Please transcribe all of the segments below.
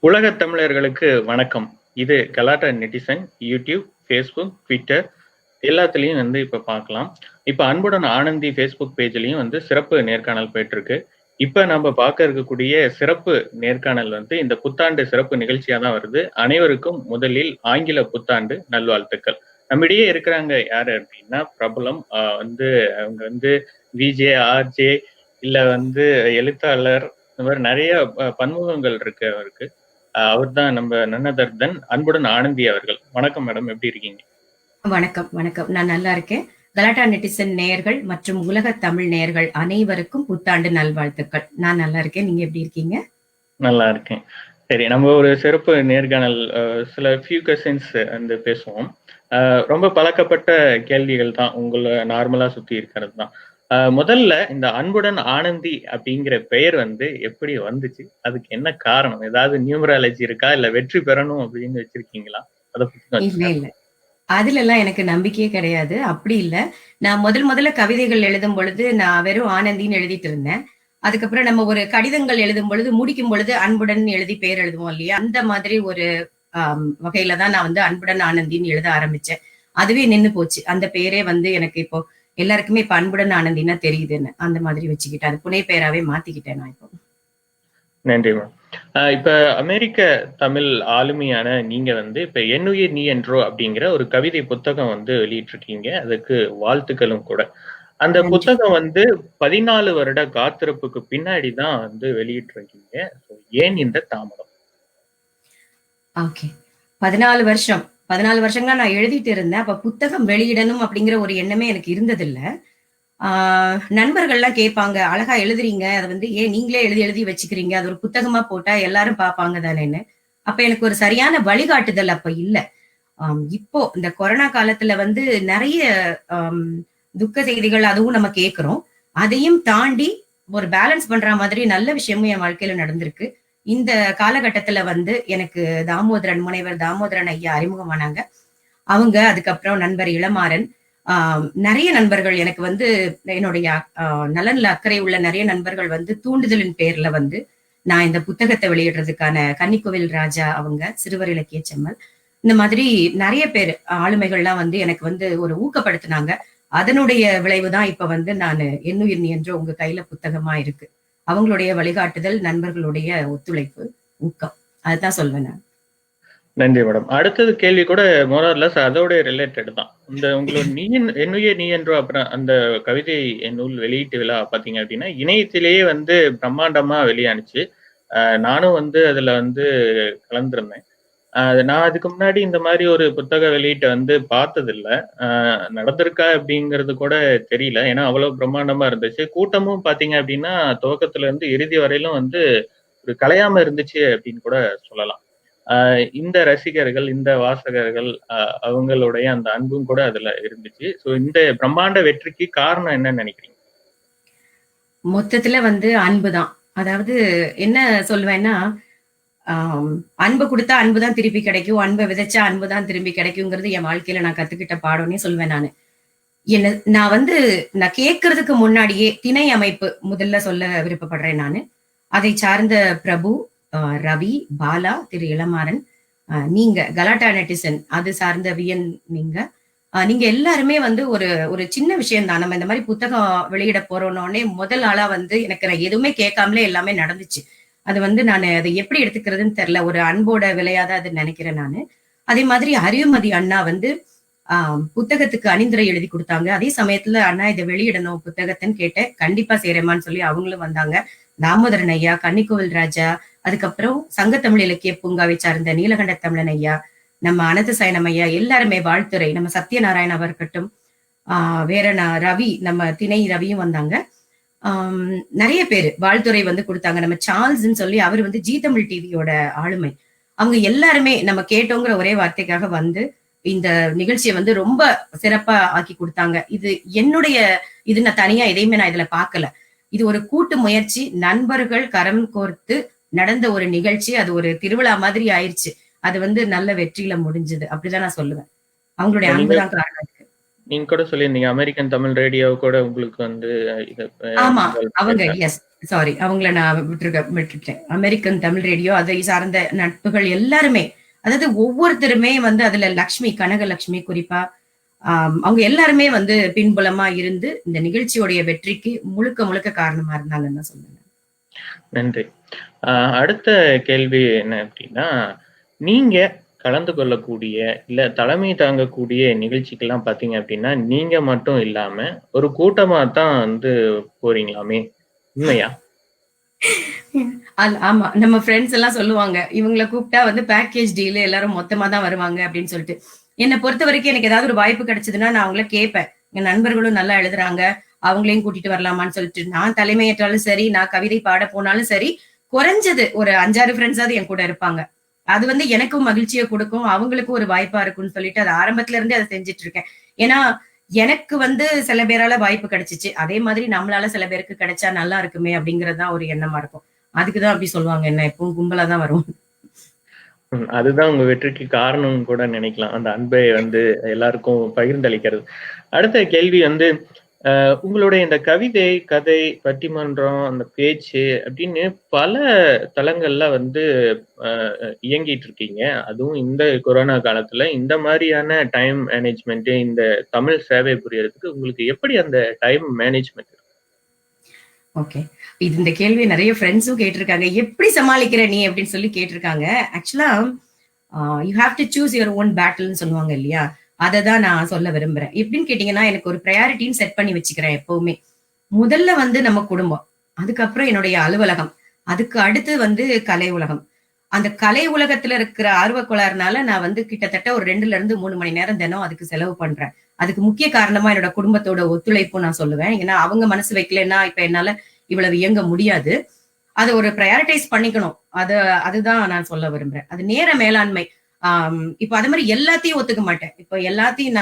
உலகத் தமிழர்களுக்கு வணக்கம். இது கலாட்டா நெட்டிசன் யூடியூப், ஃபேஸ்புக், ட்விட்டர் எல்லாத்துலயும் இப்ப பார்க்கலாம். இப்ப அன்புடன் ஆனந்தி ஃபேஸ்புக் பேஜ்லயும் சிறப்பு நேர்காணல் போயிட்டுருக்கு. இப்ப நம்ம பார்க்க இருக்கக்கூடிய சிறப்பு நேர்காணல் இந்த புத்தாண்டு சிறப்பு நிகழ்ச்சியா தான் வருது. அனைவருக்கும் முதலில் ஆங்கில புத்தாண்டு நல்வாழ்த்துக்கள். நம்மிடையே இருக்கிறாங்க யாரு அப்படின்னா, பிரபலம் அவங்க விஜே, ஆர்ஜே இல்ல எழுத்தாளர் இந்த மாதிரி நிறைய பன்முகங்கள் இருக்கு அவருக்கு. அவர்தான் நம்ம நன்னதர்தன் அன்புடன் ஆனந்தி அவர்கள். வணக்கம் மேடம், எப்படி இருக்கீங்க? வணக்கம் வணக்கம், நான் நல்லா இருக்கேன். கலாட்டா நெட்டிசன் நேயர்கள் மற்றும் உலக தமிழ் நேயர்கள் அனைவருக்கும் புத்தாண்டு நல்வாழ்த்துக்கள். நான் நல்லா இருக்கேன், நீங்க எப்படி இருக்கீங்க? நல்லா இருக்கேன். சரி, நம்ம ஒரு சிறப்பு நேர்காணல் சில ஃபியூ கொஸ்டின்ஸ் பேசுவோம். ரொம்ப பழக்கப்பட்ட கேள்விகள் தான், உங்களை நார்மலா சுத்தி இருக்கிறது தான். முதல்ல இந்த அன்புடன் ஆனந்தி அப்படிங்கிற பெயர் எப்படி வந்துச்சு? அதுக்கு என்ன காரணம்? ஏதாவது நியூமராலஜி இருக்கா, இல்ல வெற்றி பெறணும் அப்படின்னு வச்சிருக்கீங்களா? அதை பத்தி இல்ல இல்ல, அதுல எல்லாம் எனக்கு நம்பிக்கையே கிடையாது. அப்படி இல்ல. நான் முதல்ல கவிதைகள் எழுதும் பொழுது நான் வெறும் ஆனந்தின்னு எழுதிட்டு இருந்தேன். அதுக்கப்புறம் நம்ம ஒரு கடிதங்கள் எழுதும் பொழுது முடிக்கும் பொழுது அன்புடன் எழுதி பெயர் எழுதுவோம் இல்லையா, அந்த மாதிரி ஒரு வகையில தான் நான் அன்புடன் ஆனந்தின்னு எழுத ஆரம்பிச்சேன். அதுவே நின்னு போச்சு. அந்த பெயரே எனக்கு இப்போ எல்லாருக்குமே இப்ப அன்புடன் ஆனந்தின்னா தெரியுதுன்னு அந்த மாதிரி வச்சுக்கிட்டேன். அது புனை பெயராவே மாத்திக்கிட்டேன் நான் இப்போ. நன்றி மேம். இப்ப அமெரிக்க தமிழ் ஆளுமையான நீங்க இப்ப என்னுயிர் நீ என்றோ அப்படிங்கிற ஒரு கவிதை புத்தகம் வெளியிட்டிருக்கீங்க. அதுக்கு வாழ்த்துக்களும் கூட. அந்த புத்தகம் 14 வருட காத்திருப்புக்கு பின்னாடிதான் வெளியிட்டிருக்கீங்க. ஏன் இந்த தாமதம்? ஓகே, 14 வருஷம் 14 வருஷங்களா நான் எழுதிட்டு இருந்தேன். அப்ப புத்தகம் வெளியிடணும் அப்படிங்கிற ஒரு எண்ணமே எனக்கு இருந்ததில்ல. நண்பர்கள்லாம் கேட்பாங்க, அழகா எழுதுறீங்க, அதை ஏன் நீங்களே எழுதி எழுதி வச்சுக்கிறீங்க, அது ஒரு புத்தகமா போட்டா எல்லாரும் பார்ப்பாங்க தானேன்னு. அப்ப எனக்கு ஒரு சரியான வழிகாட்டுதல் அப்ப இல்ல. இப்போ இந்த கொரோனா காலத்துல நிறைய துக்க செய்திகள் அதுவும் நம்ம கேட்கிறோம். அதையும் தாண்டி ஒரு பேலன்ஸ் பண்ற மாதிரி நல்ல விஷயமும் என் வாழ்க்கையில நடந்திருக்கு. இந்த காலகட்டத்துல எனக்கு முனைவர் தாமோதரன் ஐயா அறிமுகமானாங்க. அவங்க, அதுக்கப்புறம் நண்பர் இளமாறன், நிறைய நண்பர்கள் எனக்கு என்னுடைய நலன்ல அக்கறை உள்ள நிறைய நண்பர்கள் தூண்டுதலின் பேர்ல நான் இந்த புத்தகத்தை வெளியிடுறதுக்கான கன்னிக்கோவில் ராஜா அவங்க, சிறுவர் இலக்கிய செம்மல், இந்த மாதிரி நிறைய பேர் ஆளுமைகள்லாம் எனக்கு ஒரு ஊக்கப்படுத்தினாங்க. அதனுடைய விளைவுதான் இப்ப நான் என்னுயிர் நீ என்று உங்க கையில புத்தகமா இருக்கு. அவங்களுடைய வழிகாட்டுதல், நண்பர்களுடைய ஒத்துழைப்பு, ஊக்கம், அதுதான் சொல்வேன் நான். நன்றி மேடம். அடுத்தது கேள்வி கூட மோரர்லஸ் அதோட ரிலேட்டட் தான். உங்களோட என்னுயிர் நீ என்றோ அப்புறம் அந்த கவிதை நூல் வெளியீட்டு விழா பாத்தீங்க அப்படின்னா இணையத்திலேயே பிரம்மாண்டமா வெளியானுச்சு. நானும் அதுல கலந்திருந்தேன். நான் அதுக்கு முன்னாடி இந்த மாதிரி ஒரு புத்தக வெளியீட்டை பார்த்தது இல்ல. நடந்திருக்கா அப்படிங்கிறது கூட தெரியல. ஏன்னா அவ்வளவு பிரம்மாண்டமா இருந்துச்சு. கூட்டமும் பாத்தீங்க அப்படின்னா துவக்கத்துல இருந்து இறுதி வரையிலும் ஒரு கலையாம இருந்துச்சு அப்படின்னு கூட சொல்லலாம். இந்த ரசிகர்கள், இந்த வாசகர்கள், அவங்களுடைய அந்த அன்பும் கூட அதுல இருந்துச்சு. சோ இந்த பிரம்மாண்ட வெற்றிக்கு காரணம் என்னன்னு நினைக்கிறீங்க? மொத்தத்துல அன்புதான். அதாவது என்ன சொல்வேன்னா, அன்பு கொடுத்தா அன்புதான் திருப்பி கிடைக்கும், அன்பை விதைச்சா அன்புதான் திரும்பி கிடைக்குங்கிறது என் வாழ்க்கையில நான் கத்துக்கிட்ட பாடம்னே சொல்வேன் நானு. நான் நான் கேட்கறதுக்கு முன்னாடியே திணை அமைப்பு முதல்ல சொல்ல விருப்பப்படுறேன் நானு. அதை சார்ந்த பிரபு, ரவி, பாலா, திரு இளமாறன், நீங்க கலாட்டா நெட்டிசன் அது சார்ந்த வியன், நீங்க எல்லாருமே ஒரு ஒரு சின்ன விஷயம் தான். நம்ம இந்த மாதிரி புத்தகம் வெளியிட போறோம்னே முதல் ஆளா எனக்கு எதுவுமே கேட்காமலே எல்லாமே நடந்துச்சு. அது நான் அதை எப்படி எடுத்துக்கிறதுன்னு தெரியல. ஒரு அன்போட விளையாதான் அது நினைக்கிறேன் நானு. அதே மாதிரி அறிவுமதி அண்ணா புத்தகத்துக்கு அணிந்துரை எழுதி கொடுத்தாங்க. அதே சமயத்துல அண்ணா இதை வெளியிடணும் புத்தகத்தைன்னு கேட்டேன். கண்டிப்பா செய்யறேமான்னு சொல்லி அவங்களும் வந்தாங்க. தாமோதரன் ஐயா, கன்னிக்கோவில் ராஜா, அதுக்கப்புறம் சங்கத்தமிழ் இலக்கிய பூங்காவை சார்ந்த நீலகண்ட தமிழன் ஐயா, நம்ம அனந்த சயனம் ஐயா, எல்லாருமே வாழ்த்துறை, நம்ம சத்யநாராயண் அவர்கட்டும், வேற ரவி, நம்ம திணை ரவியும் வந்தாங்க. நிறைய பேரு வாழ்த்துறை கொடுத்தாங்க. நம்ம சார்ல்ஸ்ன்னு சொல்லி அவர் ஜி தமிழ் டிவியோட ஆளுமை. அவங்க எல்லாருமே நம்ம கேட்டோங்கிற ஒரே வார்த்தைக்காக இந்த நிகழ்ச்சியை ரொம்ப சிறப்பா ஆக்கி கொடுத்தாங்க. இது என்னுடைய இது நான் தனியா எதையுமே நான் இதுல பார்க்கல. இது ஒரு கூட்டு முயற்சி, நண்பர்கள் கரம் கோர்த்து நடந்த ஒரு நிகழ்ச்சி. அது ஒரு திருவிழா மாதிரி ஆயிடுச்சு. அது நல்ல வெற்றியில முடிஞ்சது. அப்படிதான் நான் சொல்லுவேன். அவங்களுடைய அன்புதான் காரணம் இருக்கு. நீங்க கூட சொல்லியிருந்தீங்க அமெரிக்கன் தமிழ் ரேடியோ கூட உங்களுக்கு வந்து ஆமா involvement அவங்க இருக்காங்க. எஸ் சாரி அவங்கள நான் விட்டுட்டேன். அமெரிக்கன் தமிழ் ரேடியோ அதை சார்ந்த நட்புகள் எல்லாருமே, அதாவது ஒவ்வொருத்தருமே வந்து அதுல லக்ஷ்மி கனகலட்சுமி குறிப்பா அவங்க எல்லாருமே வந்து பின்புலமா இருந்து இந்த நிகழ்ச்சியோடைய வெற்றிக்கு முழுக்க முழுக்க காரணமா இருந்தாங்கன்னு தான் சொல்லுவேன். நன்றி. அடுத்த கேள்வி என்ன அப்படின்னா, நீங்க கலந்து கொள்ளக்கூடிய, இல்ல தலைமை தாங்கக்கூடிய நிகழ்ச்சிக்கெல்லாம் பார்த்தீங்க அப்படின்னா, நீங்க மட்டும் இல்லாம ஒரு கூட்டமா தான் வந்து போறீங்களாமே? உண்மையா? ஆமா. நம்ம ஃப்ரெண்ட்ஸ் எல்லாம் சொல்லுவாங்க. இவங்கள கூப்பிட்டா வந்து பேக்கேஜ் டீல் எல்லாரும் மொத்தமா தான் வருவாங்க அப்படின்னு சொல்லிட்டு. என்ன பொறுத்தவரைக்கும் எனக்கு ஏதாவது ஒரு வாய்ப்பு கிடைச்சதுன்னா, நான் அவங்கள கேட்பேன். என் நண்பர்களும் நல்லா எழுதுறாங்க. அவங்களையும் கூட்டிட்டு வரலாமான்னு சொல்லிட்டு. நான் தலைமையேற்றாலும் சரி, நான் கவிதை பாட போனாலும் சரி, குறைஞ்சது ஒரு 5, 6 ஃப்ரெண்ட்ஸாவது என் கூட இருப்பாங்க. அது வந்து எனக்கும் மகிழ்ச்சிய குடுக்கும். அவங்களுக்கும் ஒரு வாய்ப்பா இருக்கும்னு சொல்லிட்டு, அது ஆரம்பத்துல இருந்தே அத செஞ்சுட்டு இருக்கேன். ஏன்னா, எனக்கு வந்து சில பேரால வாய்ப்பு கிடைச்சுச்சு. அதே மாதிரி நம்மளால சில பேருக்கு கிடைச்சா நல்லா இருக்குமே அப்படிங்கிறது தான் ஒரு எண்ணமா இருக்கும். அதுக்கு தான் அப்படி சொல்லுவாங்க. என்ன எப்பவும் கும்பலா தான் வரும். அதுதான் உங்க வெற்றிக்கு காரணம்னு கூட நினைக்கலாம். அந்த அன்பை வந்து எல்லாருக்கும் பகிர்ந்தளிக்கிறது. அடுத்த கேள்வி வந்து, உங்களுடைய இந்த கவிதை, கதை, பட்டிமன்றம், அந்த பேச்சு அப்படின்னு பல தளங்கள்ல வந்து அ இயங்கிட்டு இருக்கீங்க. அதுவும் இந்த கொரோனா காலத்துல இந்த மாரியான டைம் மேனேஜ்மென்ட், இந்த தமிழ் சேவை புரியறதுக்கு உங்களுக்கு எப்படி அந்த டைம் மேனேஜ்மென்ட்? ஓகே. இந்த கேள்விய நெறைய ஃப்ரெண்ட்ஸும் கேட்டிருக்காங்க. எப்படி சமாளிக்கிற நீ? அப்படின்னு சொல்லி கேட்டிருக்காங்க. ஆக்சுவலா you have to choose your own பேட்டில்ன்னு சொல்லுவாங்க இல்லையா? அத தான் நான் சொல்ல விரும்புறேன். எப்படின்னு கேட்டீங்கன்னா, எனக்கு ஒரு பிரையாரிட்டின்னு செட் பண்ணி வச்சுக்கிறேன் எப்பவுமே. முதல்ல வந்து நம்ம குடும்பம். அதுக்கப்புறம் என்னுடைய அலுவலகம். அதுக்கு அடுத்து வந்து கலை உலகம். அந்த கலை உலகத்துல இருக்கிற ஆர்வக் கோளாறுனால நான் வந்து கிட்டத்தட்ட ஒரு 2ல இருந்து 3 மணி நேரம் தினம் அதுக்கு செலவு பண்றேன். அதுக்கு முக்கிய காரணமா என்னோட குடும்பத்தோட ஒத்துழைப்பும் நான் சொல்லுவேன். ஏன்னா அவங்க மனசு வைக்கலன்னா இப்ப என்னால இவ்வளவு இயங்க முடியாது. அத ஒரு பிரையாரிட்டைஸ் பண்ணிக்கணும். அதுதான் நான் சொல்ல விரும்புறேன். அது நேர மேலாண்மை. இப்ப அது மாரி எல்லாத்தையும் ஒத்துக்க மாட்டேன். இப்ப எல்லாத்தையும்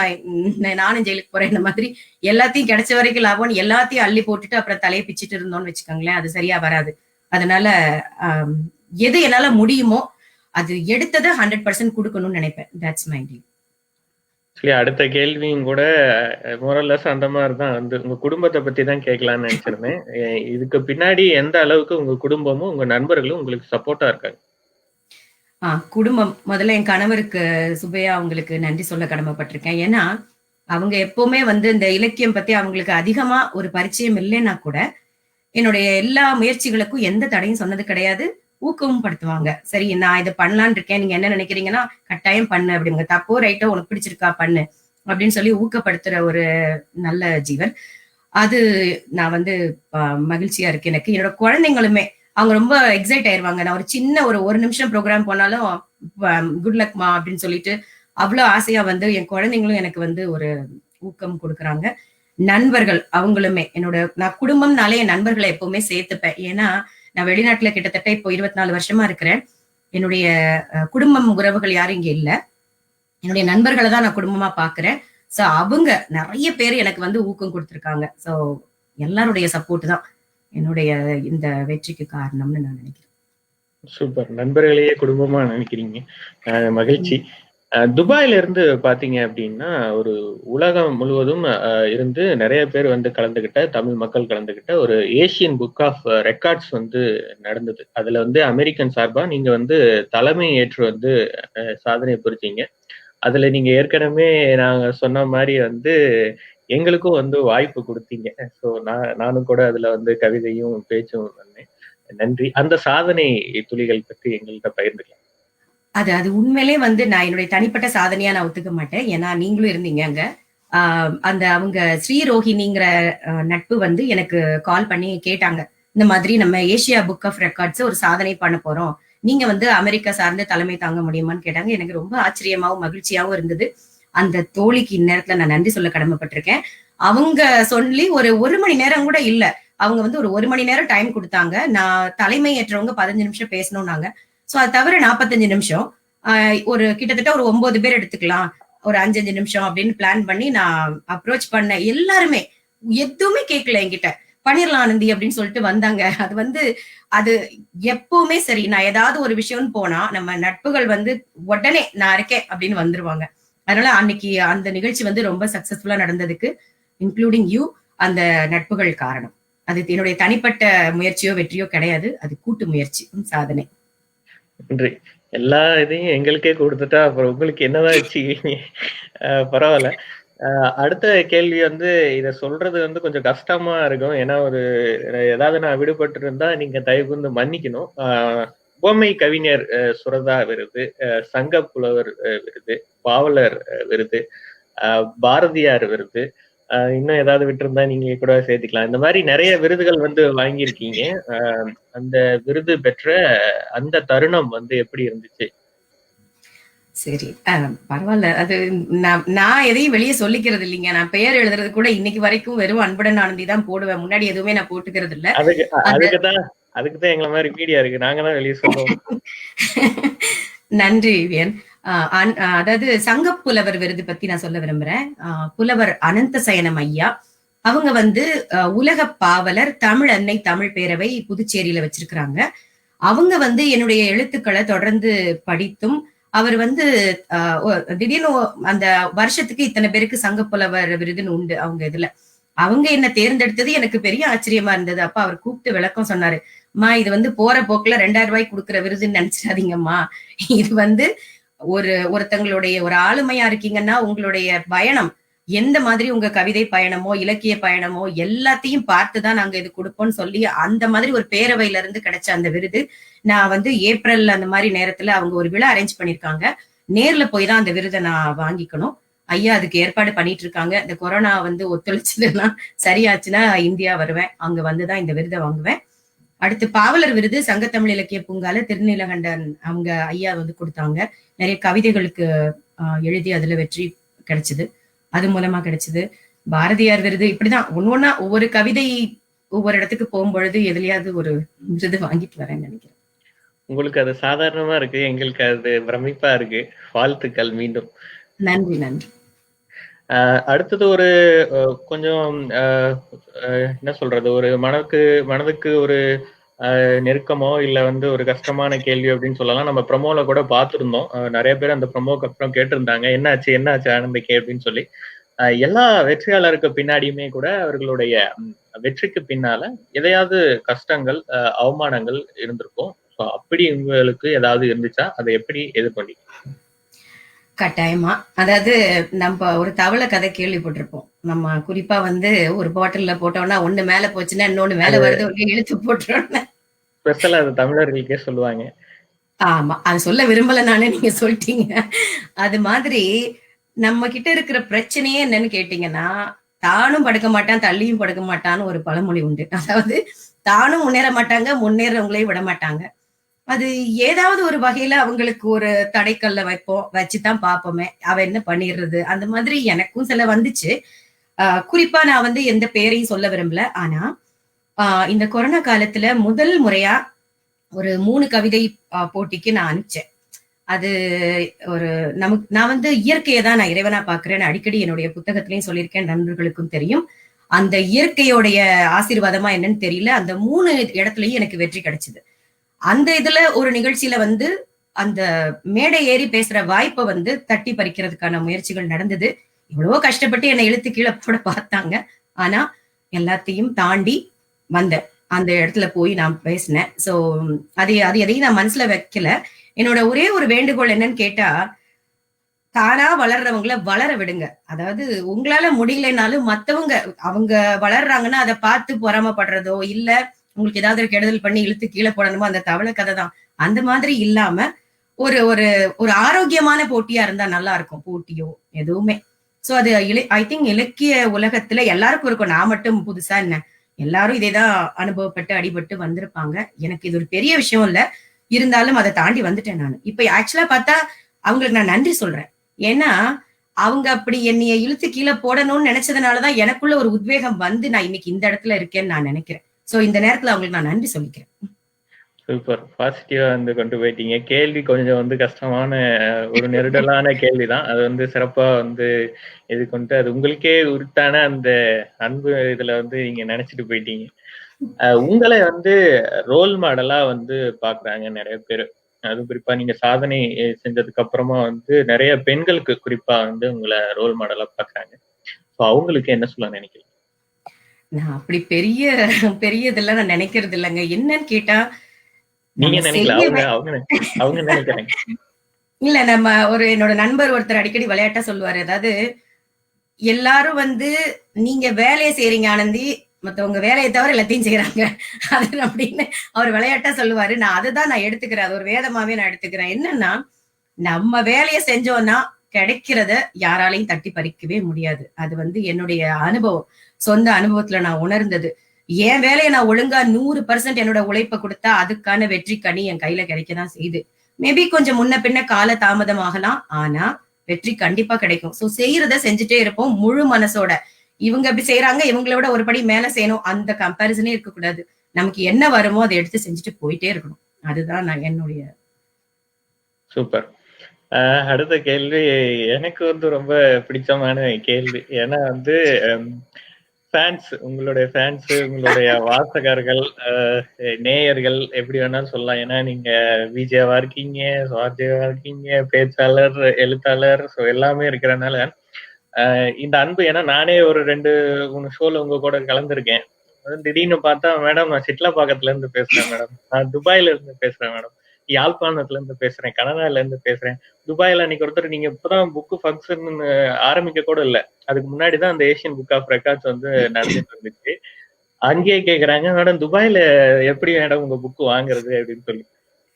நானும் ஜெயிலுக்கு போறேன் இந்த மாதிரி எல்லாத்தையும் கிடைச்ச வரைக்கும் லாபம்னு எல்லாத்தையும் அள்ளி போட்டுட்டு அப்புறம் தலைய பிச்சுட்டு இருந்தோம்னு வச்சுக்கோங்களேன். அது சரியா வராது. அதனால ஆம், எது என்னால முடியுமோ அது எடுத்தத 100% குடுக்கணும்னு நினைப்பேன். That's my deal. சரி, அடுத்த கேள்வியும் கூட மோரல்லஸ் அந்த மாரி தான் வந்து உங்க குடும்பத்த பத்தி தான் கேட்கலான்னு நெனச்சிருந்தேன். இதுக்கு பின்னாடி எந்த அளவுக்கு உங்க குடும்பமும், உங்க நண்பர்களும் உங்களுக்கு சப்போர்ட்டா இருக்காங்க? குடும்பம். முதல்ல என் கணவருக்கு சுபையா அவங்களுக்கு நன்றி சொல்ல கடமைப்பட்டிருக்கேன். ஏன்னா, அவங்க எப்பவுமே வந்து இந்த இலக்கியம் பத்தி அவங்களுக்கு அதிகமா ஒரு பரிச்சயம் இல்லைன்னா கூட, என்னுடைய எல்லா முயற்சிகளுக்கும் எந்த தடையும் சொன்னது கிடையாது. ஊக்கமும் படுத்துவாங்க. சரி நான் இத பண்ணலான்னு இருக்கேன். நீங்க என்ன நினைக்கிறீங்கன்னா, கட்டாயம் பண்ணு அப்படிங்க. தப்போ ரைட்டோ உனக்கு பிடிச்சிருக்கா பண்ணு. அப்படின்னு சொல்லி ஊக்கப்படுத்துற ஒரு நல்ல ஜீவன். அது நான் வந்து அ மகிழ்ச்சியா இருக்கு எனக்கு. என்னோட குழந்தைங்களுமே அவங்க ரொம்ப எக்ஸைட் ஆயிருவாங்க. நான் ஒரு சின்ன ஒரு 1 நிமிஷம் ப்ரோகிராம் போனாலும், குட் லக் மா அப்படின்னு சொல்லிட்டு, அவ்ளோ ஆசையா வந்து என் குழந்தைங்களும் எனக்கு வந்து ஒரு ஊக்கம் குடுக்குறாங்க. நண்பர்கள் அவங்களுமே நான் குடும்பம்னாலே என் நண்பர்கள எப்பவுமே சேர்த்துப்பேன். ஏன்னா, நான் வெளிநாட்டுல கிட்டத்தட்ட இப்போ 24 வருஷமா இருக்கிறேன். என்னுடைய குடும்பம் உறவுகள் யாரும் இங்க இல்ல. என்னுடைய நண்பர்கள தான் நான் குடும்பமா பார்க்கிறேன். சோ அவங்க நெறைய பேர் எனக்கு வந்து ஊக்கம் குடுத்துருக்காங்க. சோ எல்லாருடைய சப்போர்ட் தான் என்னுடைய இந்த வெற்றிக்கு காரணம்னு நான் நினைக்கிறேன். சூப்பர். நண்பர்களையே குடும்பமா நினைக்கிறீங்க. மகிழ்ச்சி. துபாயில இருந்து பார்த்தீங்க அப்டின்னா, ஒரு உலகம் முழுவதும் இருந்து நெறைய பேர் வந்து கலந்துகிட்ட, தமிழ் மக்கள் கலந்துகிட்ட ஒரு ஏசியன் புக் ஆஃப் ரெக்கார்ட்ஸ் வந்து நடந்தது. அதுல வந்து அமெரிக்கன் சார்பா நீங்க வந்து தலைமை ஏற்று வந்து சாதனை புரிஞ்சீங்க. அதுல நீங்க ஏற்கனவே நாங்க சொன்ன மாரி வந்து எங்களுக்கும் வந்து வாய்ப்பு குடுத்தீங்க. ஸோ நானும் கூட அதுல வந்து கவிதையும், பேச்சும் பண்ணேன். நன்றி. அந்த சாதனை துளிகள் பற்றி எங்கள்ட்ட பகிர்ந்துக்கலாம். அது உண்மையிலேயே வந்து நான் என்னுடைய தனிப்பட்ட சாதனையா நான் ஒத்துக்க மாட்டேன். ஏன்னா நீங்களும் இருந்தீங்க அங்க. ஆ அந்த அவங்க ஸ்ரீ ரோஹிணிங்கிற நட்பு வந்து எனக்கு கால் பண்ணி கேட்டாங்க. இந்த மாதிரி நம்ம ஏசியா புக் ஆஃப் ரெக்கார்ட்ஸ் ஒரு சாதனை பண்ண போறோம். நீங்க வந்து அமெரிக்கா சார்ந்து தலைமை தாங்க முடியுமான்னு கேட்டாங்க. எனக்கு ரொம்ப ஆச்சரியமாவும், மகிழ்ச்சியாவும் இருந்தது. அந்த தோழிக்கு இந்நேரத்துல நான் நன்றி சொல்ல கடமைப்பட்டிருக்கேன். அவங்க சொல்லி ஒரு 1 மணி நேரம் கூட இல்ல. அவங்க வந்து ஒரு 1 மணி நேரம் டைம் குடுத்தாங்க. நான் தலைமை ஏற்றவங்க 15 நிமிஷம் பேசணும்னாங்க. சோ அது தவிர 45 நிமிஷம். ஒரு கிட்டத்தட்ட ஒரு 9 பேர் எடுத்துக்கலாம். ஒரு 5, 5 நிமிஷம் அப்படின்னு பிளான் பண்ணி நான் அப்ரோச் பண்ணேன். எல்லாருமே எதுவுமே கேட்கல என்கிட்ட. பண்ணிரலாம் ஆனந்தி அப்படின்னு சொல்லிட்டு வந்தாங்க. அது வந்து அது எப்பவுமே சரி. நான் ஏதாவது ஒரு விஷயம்னு போனா, நம்ம நட்புகள் வந்து உடனே நான் இருக்கேன் அப்படின்னு வந்துருவாங்க. அதனால அன்னைக்கு அந்த நிகழ்ச்சி வந்து ரொம்ப சக்சஸ்ஃபுல்லா நடந்ததுக்கு இன்க்ளூடிங் யூ அந்த நட்புகள் காரணம். அது என்னுடைய தனிப்பட்ட முயற்சியோ வெற்றியோ கிடையாது, அது கூட்டு முயற்சி சாதனை. நன்றி. எல்லா இதையும் எங்களுக்கே கொடுத்துட்டா அப்புறம் உங்களுக்கு என்னதான் வச்சுக்குவீங்க? பரவாயில்ல. அடுத்த கேள்வி வந்து இத சொல்றது வந்து கொஞ்சம் கஷ்டமா இருக்கும். ஏன்னா ஏதாவது நான் விடுபட்டு இருந்தா நீங்க தயவு கூர்ந்து மன்னிக்கணும். உவமை கவிஞர் சுரதா விருது, சங்க புலவர் விருது, பாவலர் விருது, பாரதியார் விருது, இன்னும் ஏதாவது விட்டிருந்தா நீங்க கூட சேர்த்துக்கலாம். இந்த மாதிரி நிறைய விருதுகள் வந்து வாங்கியிருக்கீங்க. அந்த விருது பெற்ற அந்த தருணம் வந்து எப்படி இருந்துச்சு? சரி. பரவாயில்ல. அது நான் எதையும் வெளியே சொல்லிக்கிறது இல்லைங்க. நான் பெயர் எழுதுறது கூட இன்னைக்கு வரைக்கும் வெறும் அன்புடன் ஆனந்தி தான் போடுவேன். முன்னாடி எதுவுமே நான் போட்டுக்கிறது இல்ல. அதுக்குதான் எங்களை மாதிரி மீடியா இருக்கு. நாங்க தான் வெளியே சொல்லுவோம். நன்றி விவியன். அதாவது சங்க புலவர் விருது பத்தி நான் சொல்ல விரும்புறேன். புலவர் அனந்த சயனம் ஐயா அவங்க வந்து உலக பாவலர் தமிழ் அன்னை தமிழ் பேரவை புதுச்சேரியில வச்சிருக்கிறாங்க. அவங்க வந்து என்னுடைய எழுத்துக்களை தொடர்ந்து படித்தும் அவர் வந்து திடீர்னு அந்த வருஷத்துக்கு இத்தனை பேருக்கு சங்க புலவர் விருதுன்னு உண்டு அவங்க இதுல. அவங்க என்ன தேர்ந்தெடுத்தது எனக்கு பெரிய ஆச்சரியமா இருந்தது. அப்ப அவர் கூப்பிட்டு விளக்கம் சொன்னாரு. அம்மா இது வந்து போற போக்குல 2000 ரூபாய்க்கு கொடுக்குற விருதுன்னு நினைச்சிடாதீங்கம்மா. இது வந்து ஒருத்தங்களுடைய ஒரு ஆளுமையா இருக்கீங்கன்னா உங்களுடைய பயணம் எந்த மாதிரி உங்க கவிதை பயணமோ இலக்கிய பயணமோ எல்லாத்தையும் பார்த்துதான் நாங்க இது கொடுப்போம்னு சொல்லி அந்த மாதிரி ஒரு பேரவையில இருந்து கிடைச்ச அந்த விருது. நான் வந்து ஏப்ரல் அந்த மாதிரி நேரத்துல அவங்க ஒரு விழா அரேஞ்ச் பண்ணிருக்காங்க. நேர்ல போய் தான் அந்த விருதை நான் வாங்கிக்கணும். ஐயா அதுக்கு ஏற்பாடு பண்ணிட்டு இருக்காங்க. இந்த கொரோனா வந்து ஒத்துழைச்சதுன்னா சரியாச்சுன்னா இந்தியா வருவேன். அங்க வந்துதான் இந்த விருதை வாங்குவேன். அடுத்து பாவலர் விருது சங்கத்தமிழ் இலக்கிய பூங்கால திருநீலகண்டன் அவங்க ஐயா வந்து கொடுத்தாங்க. நிறைய கவிதைகளுக்கு எழுதி அதுல வெற்றி கிடைச்சது. அது மூலமா கிடைச்சது. பாரதியார் விருது இப்படிதான் ஒன்னொன்னா ஒவ்வொரு கவிதை ஒவ்வொரு இடத்துக்கு போகும்பொழுது எதுலயாவது ஒரு விருது வாங்கிட்டு வரேன்னு நினைக்கிறேன். உங்களுக்கு அது சாதாரணமா இருக்கு, எங்களுக்கு அது பிரமிப்பா இருக்கு. வாழ்த்துக்கள் மீண்டும். நன்றி நன்றி. அடுத்தது ஒரு கொஞ்சம் என்ன சொல்றது, ஒரு மனதுக்கு ஒரு நெருக்கமோ இல்ல வந்து ஒரு கஷ்டமான கேள்வி அப்படின்னு சொல்லலாம். நம்ம ப்ரமோல கூட பார்த்திருந்தோம். நிறைய பேர் அந்த ப்ரமோக்கு அப்புறம் கேட்டிருந்தாங்க, என்னாச்சு ஆனந்திக்கு அப்படின்னு சொல்லி. எல்லா வெற்றியாளருக்கு பின்னாடியுமே கூட அவர்களுடைய வெற்றிக்கு பின்னால எதையாவது கஷ்டங்கள், அவமானங்கள் இருந்திருக்கும். அப்படி உங்களுக்கு ஏதாவது இருந்துச்சா? அதை எப்படி எதிர்கொண்டீங்க? கட்டாயமா. அதாவது நம்ம ஒரு தவளை கதை கேள்விப்பட்டிருப்போம். நம்ம குறிப்பா வந்து ஒரு பாட்டில்ல போட்டோம்னா ஒண்ணு மேல போச்சுன்னா இன்னொன்னு மேல வருது, ஒண்ணு இழுத்து போட்டுறோம்னு. ஸ்பெஷலா அது தமிழர்களுக்கே சொல்லுவாங்க. ஆமா, அது சொல்ல விரும்பல நானே, நீங்க சொல்லிட்டீங்க. அது மாதிரி நம்ம கிட்ட இருக்கிற பிரச்சனையே என்னன்னு கேட்டீங்கன்னா, தானும் படுக்க மாட்டான் தள்ளியும் படுக்க மாட்டான்னு ஒரு பழமொழி உண்டு. அதாவது தானும் முன்னேற மாட்டாங்க, முன்னேறவங்களையும் விட மாட்டாங்க. அது ஏதாவது ஒரு வகையில அவங்களுக்கு ஒரு தடைக்கல்ல வச்சுதான் பார்ப்போமே, அவ என்ன பண்ணிடுறது அந்த மாதிரி எனக்கும் சில வந்துச்சு. குறிப்பா நான் வந்து எந்த பேரையும் சொல்ல விரும்பல. ஆனா இந்த கொரோனா காலத்துல முதல் முறையா ஒரு 3 கவிதை போட்டிக்கு நான் அனுப்பிச்சேன். அது ஒரு நான் வந்து இயற்கையை தான் நான் இறைவனா பாக்குறேன்னு அடிக்கடி என்னுடைய புத்தகத்திலையும் சொல்லியிருக்கேன், நண்பர்களுக்கும் தெரியும். அந்த இயற்கையோடைய ஆசீர்வாதமா என்னன்னு தெரியல, அந்த 3 இடத்துலயும் எனக்கு வெற்றி கிடைச்சது. அந்த இதுல ஒரு நிகழ்ச்சியில வந்து அந்த மேடை ஏறி பேசுற வாய்ப்பை வந்து தட்டி பறிக்கிறதுக்கான முயற்சிகள் நடந்தது. எவ்வளவோ கஷ்டப்பட்டு என்னை இழுத்து கீழே போட பார்த்தாங்க. ஆனா எல்லாத்தையும் தாண்டி வந்தேன். அந்த இடத்துல போய் நான் பேசினேன். சோ அது எதையும் நான் மனசுல வைக்கல. என்னோட ஒரே ஒரு வேண்டுகோள் என்னன்னு கேட்டா, தானா வளர்றவங்களை வளர விடுங்க. அதாவது உங்களால முடியலனாலும் மத்தவங்க அவங்க வளர்றாங்கன்னா அதை பார்த்து பொறாமப்படுறதோ இல்ல உங்களுக்கு ஏதாவது ஒரு கெடுதல் பண்ணி இழுத்து கீழே போடணுமோ, அந்த தவளை கதை தான். அந்த மாதிரி இல்லாம ஒரு ஒரு ஒரு ஆரோக்கியமான போட்டியா இருந்தா நல்லா இருக்கும். போட்டியோ எதுவுமே. சோ அது ஐ திங்க் இலக்கிய உலகத்துல எல்லாருக்கும் இருக்கும். நான் மட்டும் புதுசா என்ன, எல்லாரும் இதேதான் அனுபவப்பட்டு அடிபட்டு வந்திருப்பாங்க. எனக்கு இது ஒரு பெரிய விஷயம் இல்ல, இருந்தாலும் அதை தாண்டி வந்துட்டேன் நான். இப்ப ஆக்சுவலா பார்த்தா அவங்களுக்கு நான் நன்றி சொல்றேன். ஏன்னா அவங்க அப்படி என்னைய இழுத்து கீழே போடணும்னு நினைச்சதுனாலதான் எனக்குள்ள ஒரு உத்வேகம் வந்து நான் இன்னைக்கு இந்த இடத்துல இருக்கேன்னு நான் நினைக்கிறேன். சோ இந்த நேரத்துல அவங்களுக்கு நான் நன்றி சொல்லிக்கிறேன். சூப்பர், பாசிட்டிவா வந்து கொண்டு போயிட்டீங்க. கேள்வி கொஞ்சம் வந்து கஷ்டமான ஒரு நெருடலான கேள்விதான். அது வந்து சிறப்பா வந்து இது கொண்டு அது உங்களுக்கே உரித்தான அந்த அன்பு இதுல வந்து நீங்க நினைச்சிட்டு போயிட்டீங்க. உங்களை வந்து ரோல் மாடலா வந்து பாக்குறாங்க நிறைய பேர். அதுவும் குறிப்பா நீங்க சாதனை செஞ்சதுக்கு அப்புறமா வந்து நிறைய பெண்களுக்கு குறிப்பா வந்து உங்களை ரோல் மாடலா பாக்குறாங்க. ஸோ அவங்களுக்கு என்ன சொல்ல நினைக்கிறீங்க? நான் அப்படி பெரிய பெரிய இதெல்லாம் நான் நினைக்கிறது இல்லைங்க. என்னன்னு கேட்டா, நீங்க நம்ம நினைக்கல, செய்ய அவங்க அவங்க அவங்க நினைக்கிறாங்க. இல்ல நம்ம என்னோட நண்பர் ஒருத்தர் அடிக்கடி விளையாட்டா சொல்லுவாரு. அதாவது எல்லாரும் வந்து நீங்க வேலைய செய்றீங்க ஆனந்தி, மத்தவங்க வேலைய தவிர எல்லாத்தையும் செய்றாங்க. அது அப்படின்னு அவர் விளையாட்டா சொல்லுவாரு. நான் அதுதான் நான் எடுத்துக்கிறேன். அது ஒரு வேதமாவே நான் எடுத்துக்கிறேன். என்னன்னா, நம்ம வேலைய செஞ்சோம்னா கிடைக்கிறத யாராலையும் தட்டி பறிக்கவே முடியாது. அது வந்து என்னுடைய அனுபவம். சொந்த அனுபவத்துல நான் உணர்ந்தது. என் வேலைய நான் ஒழுங்கா 100% என்னோட உழைப்ப குடுத்தா, அதுக்கான வெற்றி கனி என் கையில கிடைக்க தான் செய்யுது. மேபி கொஞ்சம் முன்ன பின்ன கால தாமதமாகலாம். ஆனா, வெற்றி கண்டிப்பா கிடைக்கும். சோ செய்யறத செஞ்சுட்டே இருப்போம் முழு மனசோட. இவங்க இப்படி செய்றாங்க, இவங்கள விட ஒரு படி மேல செய்யணும். அந்த கம்பேரிசனே இருக்கக்கூடாது. நமக்கு என்ன வருமோ அத எடுத்து செஞ்சுட்டு போயிட்டே இருக்கணும். அதுதான் நான் என்னுடைய சூப்பர். அடுத்த கேள்வி எனக்கு வந்து ரொம்ப பிடிச்சமான கேள்வி. ஏன்னா வந்து உங்களுடைய ஃபேன்ஸ், உங்களுடைய வாசகர்கள், நேயர்கள் எப்படி வேணாலும் சொல்லலாம். ஏன்னா நீங்க விஜேவா இருக்கீங்க, சுவார்ஜேவா இருக்கீங்க, பேச்சாளர், எழுத்தாளர், ஸோ எல்லாமே இருக்கிறனால இந்த அன்பு. ஏன்னா நானே ஒரு 2, 3 ஷோல உங்க கூட கலந்துருக்கேன். திடீர்னு பார்த்தா, மேடம் நான் சிட்லாப்பாக்கத்துல இருந்து பேசுறேன் மேடம், நான் துபாயில இருந்து பேசுறேன் மேடம், யாழ்ப்பாணத்துல இருந்து பேசுறேன், கனடால இருந்து பேசுறேன். துபாயில அன்னைக்கு ஒருத்தர் நீங்க இப்பதான் புக் ஃபங்க்ஷன் ஆரம்பிக்க கூட இல்ல, அதுக்கு முன்னாடிதான் அந்த ஏசியன் புக் ஆஃப் ரெக்கார்ட்ஸ் வந்து நடந்துட்டு இருந்துச்சு. அங்கேயே கேக்குறாங்க, மேடம் துபாயில எப்படி மேடம் உங்க புக் வாங்குறது அப்படின்னு சொல்லி.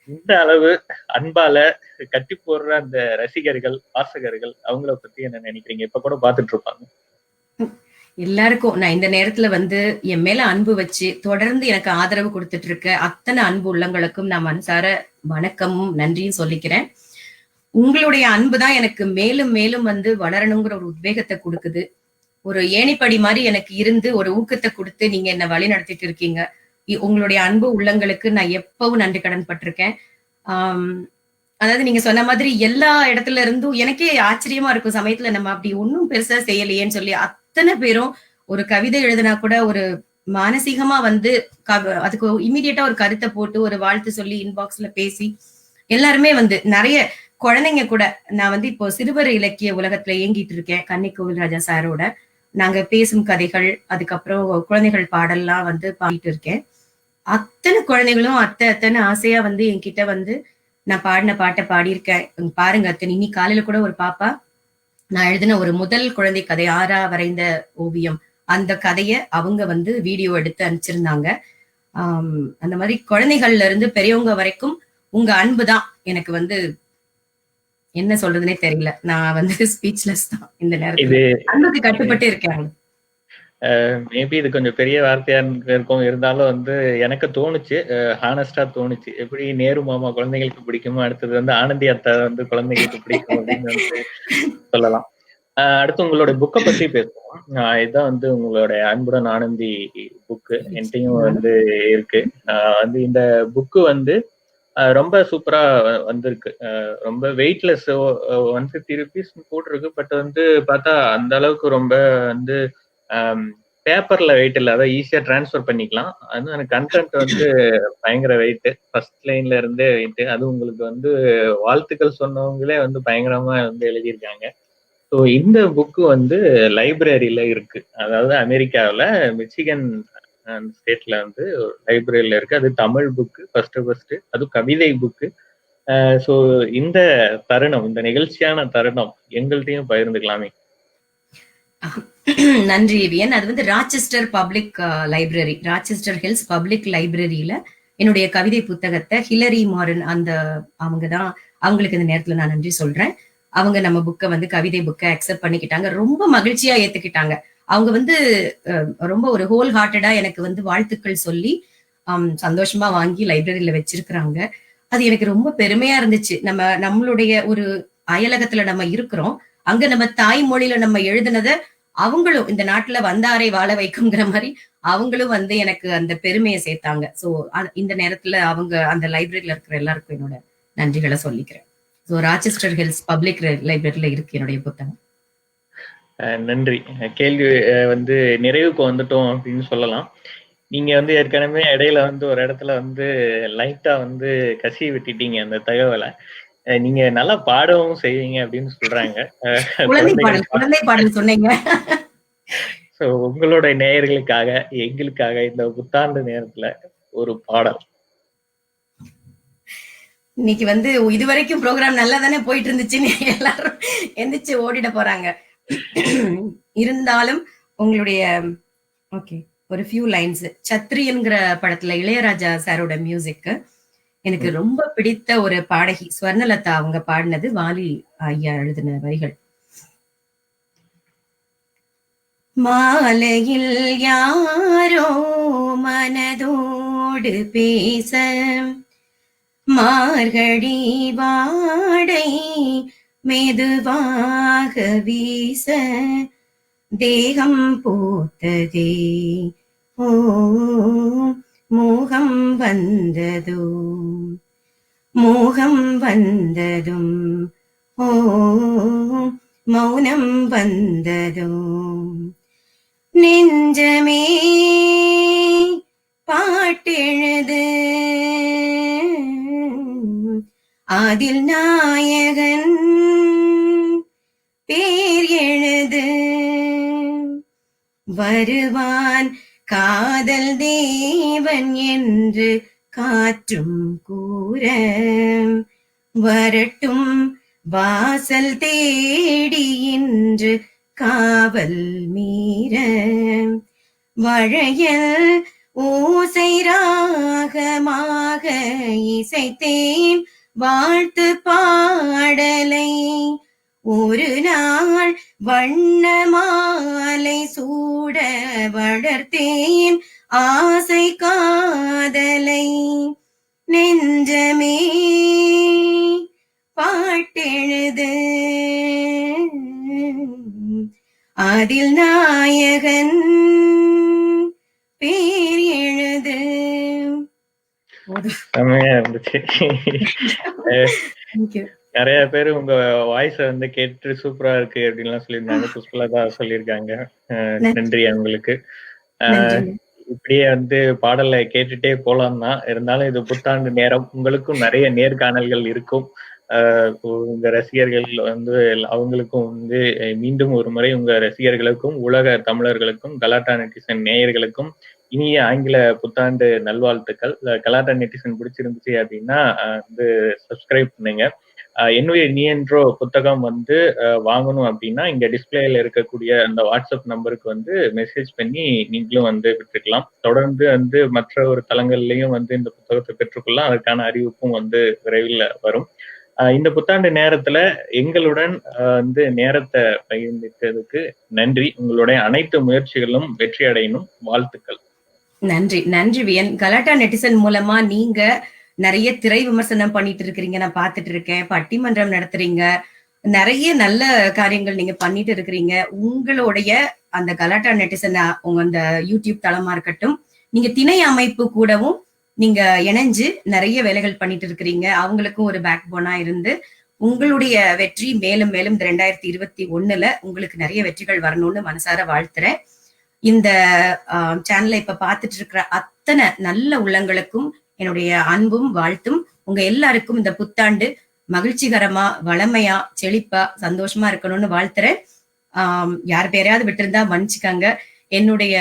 இந்த அளவு அன்பால கட்டி போடுற அந்த ரசிகர்கள், வாசகர்கள், அவங்கள பத்தி என்ன நினைக்கிறீங்க? இப்ப கூட பாத்துட்டு இருப்பாங்க. எல்லாருக்கும் நான் இந்த நேரத்துல வந்து என் மேல அன்பு வச்சு தொடர்ந்து எனக்கு ஆதரவு கொடுத்துட்டு இருக்க அத்தனை அன்பு உள்ளங்களுக்கும் நான் மனசார வணக்கமும் நன்றியும் சொல்லிக்கிறேன். உங்களுடைய அன்பு தான் எனக்கு மேலும் மேலும் வந்து வளரணுங்கிற ஒரு உத்வேகத்தை கொடுக்குது. ஒரு ஏணிப்படி மாதிரி எனக்கு இருந்து ஒரு ஊக்கத்தை கொடுத்து நீங்க என்ன வழி நடத்திட்டு இருக்கீங்க. உங்களுடைய அன்பு உள்ளங்களுக்கு நான் எப்பவும் நன்றி கடன் பட்டிருக்கேன். அதாவது நீங்க சொன்ன மாதிரி எல்லா இடத்துல இருந்தும் எனக்கே ஆச்சரியமா இருக்கும். சமயத்துல நம்ம அப்படி ஒன்னும் பெருசா செய்யலையேன்னு சொல்லி அத்தனை பேரும் ஒரு கவிதை எழுதினா கூட ஒரு மானசீகமா வந்து அதுக்கு இமீடியட்டா ஒரு கருத்தை போட்டு ஒரு வாழ்த்து சொல்லி இன்பாக்ஸ்ல பேசி எல்லாருமே வந்து நிறைய குழந்தைங்க கூட நான் வந்து இப்போ சிறுவர் இலக்கிய உலகத்துல இயங்கிட்டு இருக்கேன் கன்னிக்கோவில் ராஜா சாரோட. நாங்க பேசும் கதைகள், அதுக்கப்புறம் குழந்தைகள் பாடல்லாம் வந்து பாடிட்டு இருக்கேன். அத்தனை குழந்தைகளும் அத்தனை ஆசையா வந்து என்கிட்ட வந்து நான் பாடின பாட்டை பாடியிருக்கேன், பாருங்க அத்தனை. இன்னைக்கு காலையில கூட ஒரு பாப்பா நான் எழுதின ஒரு முதல் குழந்தை கதை ஆரா வரைந்த ஓவியம், அந்த கதைய அவங்க வந்து வீடியோ எடுத்து அனுப்பிச்சிருந்தாங்க. அந்த மாதிரி குழந்தைகள்ல இருந்து பெரியவங்க வரைக்கும் உங்க அன்பு தான் எனக்கு வந்து என்ன சொல்றதுனே தெரியல. நான் வந்து ஸ்பீச்லெஸ் தான் இந்த நேரத்துல. அன்புக்கு கட்டுப்பட்டு இருக்கேன். மேபி இது கொஞ்சம் பெரிய வார்த்தையா இருக்கும், இருந்தாலும் வந்து எனக்கு தோணுச்சு, ஹானஸ்டா தோணுச்சு. எப்படி நேரு மாமா குழந்தைகளுக்கு பிடிக்குமோ, அடுத்தது வந்து ஆனந்தி அத்தா வந்து குழந்தைகளுக்கு பிடிக்கும் அப்படின்னு வந்து சொல்லலாம். அடுத்து உங்களோட புக்கை பத்தி பேசுவோம். இதுதான் வந்து உங்களுடைய அன்புடன் ஆனந்தி புக்கு என்கிட்டயும் வந்து இருக்கு. வந்து இந்த புக்கு வந்து ரொம்ப சூப்பரா வந்திருக்கு. ரொம்ப வெயிட்லெஸ், 150 rupees போட்டிருக்கு. பட் வந்து பார்த்தா அந்த அளவுக்கு ரொம்ப வந்து பேப்பர்ல வெயிட் இல்லை, அதான் ஈஸியா டிரான்ஸ்ஃபர் பண்ணிக்கலாம். அது எனக்கு கண்டென்ட் வந்து பயங்கர வெயிட், ஃபர்ஸ்ட் லைன்ல இருந்தே வெயிட். அது உங்களுக்கு வந்து வாழ்த்துக்கள் சொன்னவங்களே வந்து பயங்கரமா வந்து எழுதியிருக்காங்க. ஸோ இந்த புக்கு வந்து லைப்ரரியில இருக்கு, அதாவது அமெரிக்காவில் மிச்சிகன் ஸ்டேட்ல வந்து லைப்ரரியில இருக்கு. அது தமிழ் புக்கு, ஃபர்ஸ்ட் அது கவிதை புக்கு. ஸோ இந்த தருணம், இந்த நிகழ்ச்சியான தருணம் எங்கள்கிட்டையும் பகிர்ந்துக்கலாமே. நன்றி வியன். அது வந்து Rochester public library, Rochester hills public லைப்ரரியில என்னுடைய கவிதை புத்தகத்தை ஹிலரி மாரன் அவங்கதான், அவங்களுக்கு இந்த நேரத்துல நான் நன்றி சொல்றேன். அவங்க நம்ம புக்கை வந்து கவிதை புக்கை அக்செப்ட் பண்ணிக்கிட்டாங்க, ரொம்ப மகிழ்ச்சியா ஏத்துக்கிட்டாங்க. அவங்க வந்து ரொம்ப ஒரு ஹோல் ஹார்ட்டடா எனக்கு வந்து வாழ்த்துக்கள் சொல்லி சந்தோஷமா வாங்கி லைப்ரரியில வச்சிருக்கிறாங்க. அது எனக்கு ரொம்ப பெருமையா இருந்துச்சு. நம்மளுடைய ஒரு அயலகத்துல நம்ம இருக்கிறோம், அங்க நம்ம தாய்மொழியில நம்ம எழுதுனத அவங்களும் இந்த நாட்டுல வந்தாரை வாழ வைக்குங்கிற மாதிரி அவங்களும் வந்து எனக்கு அந்த பெருமையை சேர்த்தாங்க. சோ இந்த நேரத்துல அவங்க அந்த லைப்ரரியில இருக்கிற எல்லாருக்கும் என்னோட நன்றிகளை சொல்லிக்கிறேன். ஸோ ராச்செஸ்டர் ஹில்ஸ் பப்ளிக் லைப்ரரியில இருக்கு என்னுடைய புத்தகம். நன்றி. கேள்வி வந்து நிறைவுக்கு வந்துட்டோம் அப்படின்னு சொல்லலாம். நீங்க வந்து ஏற்கனவே இடையில வந்து ஒரு இடத்துல வந்து லைட்டா வந்து கசிய விட்டுட்டீங்க அந்த தகவலை. நீங்க நல்லா பாடவும் செய்வீங்க அப்படின்னு சொல்றாங்க. குழந்தை குழந்தைகள் பாடல் குழந்தை பாடல் சொன்னீங்க. சோ உங்களுடைய நேயர்களுக்காக, எங்களுக்காக இந்த புத்தாண்டு நேரத்துல ஒரு பாடல். இன்னைக்கு வந்து இதுவரைக்கும் ப்ரோக்ராம் நல்லா தானே போயிட்டு இருந்துச்சுன்னு எல்லாரும் எந்திரிச்சு ஓடிட போறாங்க. இருந்தாலும் உங்களுடைய ஓகே ஒரு ஃபியூ லைன்ஸ் சத்ரியன்கிற படத்துல இளையராஜா சாரோட மியூசிக் எனக்கு ரொம்ப பிடித்த ஒரு பாடகி ஸ்வர்ணலதா அவங்க பாடினது, வாலி ஐயா எழுதின வரிகள். மாலையில் யாரோ மனதோடு பேச, மார்கழி வாடை மெதுவாக வீச, தேகம் பூத்ததே ஓ மோகம் வந்ததோ, மோகம் வந்ததும் ஓ மௌனம் வந்ததோ, நெஞ்சமே பாட்டெழுது அதில் நாயகன் பேர் எழுது, வருவான் காதல் தேவன் என்று காற்றும் கூற, வரட்டும் வாசல் தேடி இன்று காவல் மீற, வளையல் ஓசை ராகமாக இசைத்தேன் வாழ்த்து பாடலை, ஒரு நாள் வண்ண மாலை சூட வளர்த்தேன் ஆசை காதலை, நெஞ்சமே பாட்டெழுது அதில் நாயகன் பேர் எழுது. செம்மையா இருந்துச்சு. நிறைய பேர் உங்க வாய்ஸ வந்து கேட்டு சூப்பரா இருக்கு அப்படின்லாம் சொல்லியிருந்தாங்க. புஷ்பலதா சொல்லியிருக்காங்க. நன்றி உங்களுக்கு. இப்படியே வந்து பாடலை கேட்டுட்டே போலாம் தான். இருந்தாலும் இது புத்தாண்டு நேரம், உங்களுக்கும் நிறைய நேர்காணல்கள் இருக்கும். உங்க ரசிகர்கள் வந்து அவங்களுக்கும் வந்து மீண்டும் ஒரு முறை உங்க ரசிகர்களுக்கும் உலக தமிழர்களுக்கும் கலாட்டா நெட்டிசன் நேயர்களுக்கும் இனிய ஆங்கில புத்தாண்டு நல்வாழ்த்துக்கள். கலாட்டா நெட்டிசன் பிடிச்சிருந்துச்சு அப்படின்னா வந்து சப்ஸ்கிரைப் பண்ணுங்க. என்னுடைய நீ என்றோ புத்தகம் வந்து வாங்கணும் அப்படின்னா இங்க டிஸ்பிளேல இருக்கக்கூடிய அந்த வாட்ஸ்அப் நம்பருக்கு வந்து மெசேஜ் பண்ணி நீங்களும் வந்து பெற்றுக்கலாம். தொடர்ந்து வந்து மற்ற ஒரு தளங்கள்லயும் வந்து இந்த புத்தகத்தை பெற்றுக்கொள்ளலாம். அதற்கான அறிவிப்பும் வந்து விரைவில் வரும். இந்த புத்தாண்டு நேரத்துல எங்களுடன் வந்து நேரத்தை பகிர்ந்ததுக்கு நன்றி. உங்களுடைய அனைத்து முயற்சிகளும் வெற்றி அடையணும். வாழ்த்துக்கள். நன்றி நன்றி வியன். கலாட்டா நெட்டிசன் மூலமா நீங்க நிறைய திரை விமர்சனம் பண்ணிட்டு இருக்கிறீங்க, நான் பார்த்துட்டு இருக்கேன். பட்டிமன்றம் நடத்துறீங்க, நிறைய நல்ல காரியங்கள் நீங்க பண்ணிட்டு இருக்கிறீங்க. உங்களுடைய அந்த கலாட்டா நெட்டிசன் உங்க அந்த யூடியூப் தளமா இருக்கட்டும், நீங்க திணை அமைப்பு கூடவும் நீங்க இணைஞ்சு நிறைய வேலைகள் பண்ணிட்டு இருக்கிறீங்க. அவங்களுக்கும் ஒரு பேக் போனா இருந்து உங்களுடைய வெற்றி மேலும் மேலும் இந்த 2021 உங்களுக்கு நிறைய வெற்றிகள் வரணும்னு மனசார வாழ்த்துறேன். இந்த சேனலை இப்ப பார்த்துட்டு இருக்கிற அத்தனை நல்ல உள்ளங்களுக்கும் என்னுடைய அன்பும் வாழ்த்தும். உங்க எல்லாருக்கும் இந்த புத்தாண்டு மகிழ்ச்சிகரமா, வளமையா, செழிப்பா, சந்தோஷமா இருக்கணும்னு வாழ்த்துறேன். யார் பேரையாவது விட்டுருந்தா மன்னிச்சுக்காங்க. என்னுடைய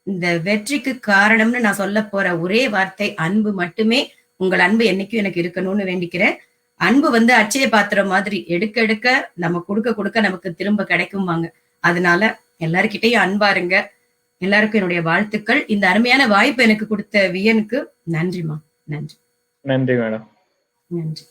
இந்த வெற்றிக்கு காரணம்னு நான் சொல்ல போற ஒரே வார்த்தை அன்பு மட்டுமே. உங்கள் அன்பு என்னைக்கும் எனக்கு இருக்கணும்னு வேண்டிக்கிறேன். அன்பு வந்து அச்சய பாத்திரம் மாதிரி, எடுக்க எடுக்க நம்ம கொடுக்க கொடுக்க நமக்கு திரும்ப கிடைக்குமாங்க. அதனால எல்லாருக்கிட்டையும் அன்பா இருங்க. எல்லாருக்கும் என்னுடைய வாழ்த்துக்கள். இந்த அருமையான வாய்ப்பு எனக்கு கொடுத்த வியனுக்கு நன்றிமா. நன்றி. நன்றி மேடம். நன்றி.